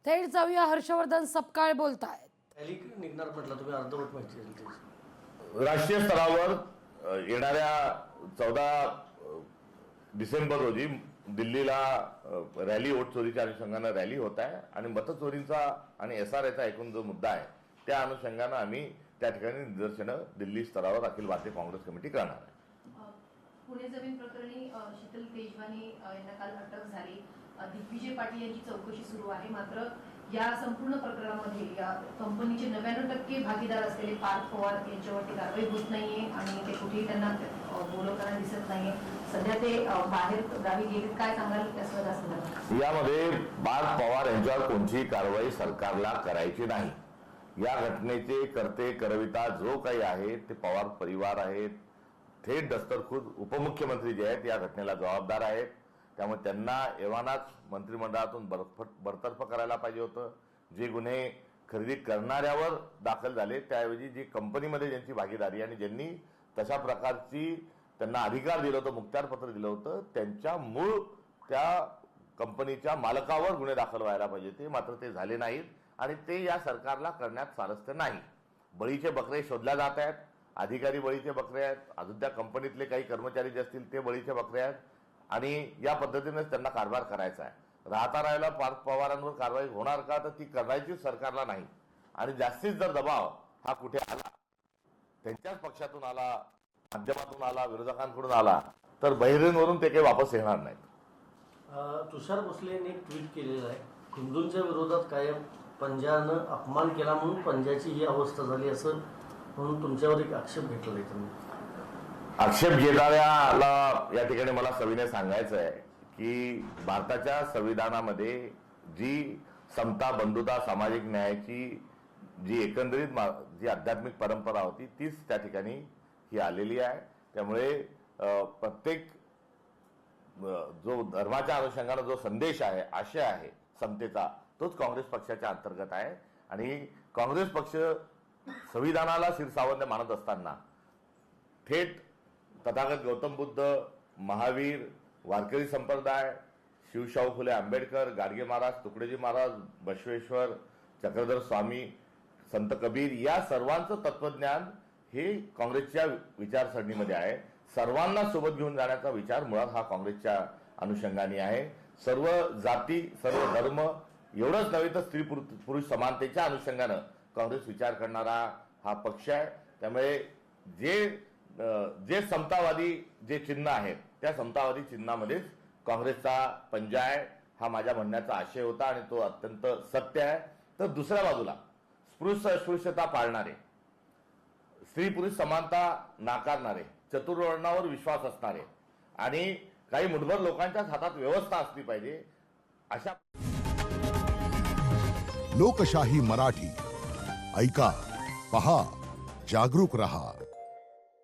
थेट जाऊया, हर्षवर्धन सपकाळ बोलतायत. रॅली निघणार म्हटलं तुम्ही, अर्धवट माहिती दिली. राष्ट्रीय स्तरावर येणाऱ्या 14 डिसेंबर रोजी दिल्लीला रॅली, वोट चोरीच्या अनुषंगानं रॅली होत आहे आणि मतचोरीचा आणि SRAचा एकूण जो मुद्दा आहे त्या अनुषंगानं आम्ही त्या ठिकाणी निदर्शनं दिल्ली स्तरावर अखिल भारतीय काँग्रेस कमिटी करणार आहे. पुणे जमीन प्रकरणी शीतल तेजवानी यांना काल अटक झाली. दिग्विजय पाटील यांची चौकशी सुरू आहे. मात्र या संपूर्ण प्रकरणामध्ये या कंपनीचे 99% भागीदार असलेले पार्थ पवार यांच्यावरती कारवाई होत नाहीये आणि ते कुठेही त्यांना बोलवताना दिसत नाहीये. सध्या ते बाहेर गावी गेले. काय सांगाल त्या संदर्भात? यामध्ये पार्थ पवार यांच्यावर कोणतीही कारवाई सरकारला करायची नाही. या घटनेचे करते करविता जो काही आहे ते पवार परिवार आहेत. थेट दस्तरखुद उपमुख्यमंत्री जे आहेत या घटनेला जबाबदार आहेत. त्यामुळे त्यांना एव्हानाच मंत्रिमंडळातून बरतर्फ करायला पाहिजे होतं. जे गुन्हे खरेदी करणाऱ्यावर दाखल झाले त्याऐवजी जी कंपनीमध्ये ज्यांची भागीदारी आणि ज्यांनी तशा प्रकारची त्यांना अधिकार दिलं होतं, मुखत्यारपत्र दिलं होतं, त्यांच्या मूळ त्या कंपनीच्या मालकावर गुन्हे दाखल व्हायला पाहिजे ते. मात्र ते झाले नाहीत आणि ते या सरकारला करण्यात स्वारस्य नाही. बळीचे बकरे शोधल्या जात आहेत. अधिकारी बळीचे बकरे आहेत. अजून त्या कंपनीतले काही कर्मचारी जे असतील ते बळीचे बकरे आहेत आणि या पद्धतीनेच त्यांना कारभार करायचा आहे. राहता राहिला पार्थ पवारांवर कारवाई होणार का, तर ती करायची सरकारला नाही. आणि जास्तीत जर दबाव हा कुठे आला, त्यांच्याच पक्षातून आला, माध्यमातून आला, विरोधकांकडून आला, तर बहिरींवरून ते काही वापस येणार नाहीत. तुषार भोसलेंनी एक ट्विट केलेलं आहे, हिंदूंच्या विरोधात कायम पंजानं अपमान केला म्हणून पंजाची ही अवस्था झाली असं म्हणून तुमच्यावर एक आक्षेप घेतला तुम्ही. आक्षेप घेणाऱ्याला या ठिकाणी मला सविनय सांगायचं आहे की भारताच्या संविधानामध्ये जी समता, बंधुता, सामाजिक न्यायाची जी एकंदरीत जी आध्यात्मिक परंपरा होती तीच त्या ठिकाणी ही आलेली आहे. त्यामुळे प्रत्येक जो धर्माच्या अनुषंगाने जो संदेश आहे, आशय आहे समतेचा, तोच काँग्रेस पक्षाच्या अंतर्गत आहे. आणि काँग्रेस पक्ष संविधानाला शिरसावंत मानत असताना थेट तथागत गौतम बुद्ध, महावीर, वारकरी संप्रदाय, शिवशाहू फुले आंबेडकर, गाडगे महाराज, तुकडोजी महाराज, बसवेश्वर, चक्रधर स्वामी, संत कबीर या सर्वांचं तत्वज्ञान हे काँग्रेसच्या विचारसरणीमध्ये आहे. सर्वांना सोबत घेऊन जाण्याचा विचार मुळात हा काँग्रेसच्या अनुषंगाने आहे. सर्व जाती, सर्व धर्म, एवढंच नव्हे तर स्त्री पुरुष समानतेच्या अनुषंगानं काँग्रेस विचार करणारा हा पक्ष आहे. त्यामुळे जे समतावादी जे चिन्ह आहेत त्या समतावादी चिन्हामध्येच काँग्रेसचा पंजा आहे हा माझ्या म्हणण्याचा आशय होता आणि तो अत्यंत सत्य आहे. तर दुसऱ्या बाजूला स्पृश्य अस्पृश्यता पाळणारे, स्त्री पुरुष समानता नाकारणारे, चतुर्वर्णावर विश्वास असणारे आणि काही मुठभर लोकांच्याच हातात व्यवस्था असली पाहिजे अशा. लोकशाही मराठी ऐका, पहा, जागरूक रहा.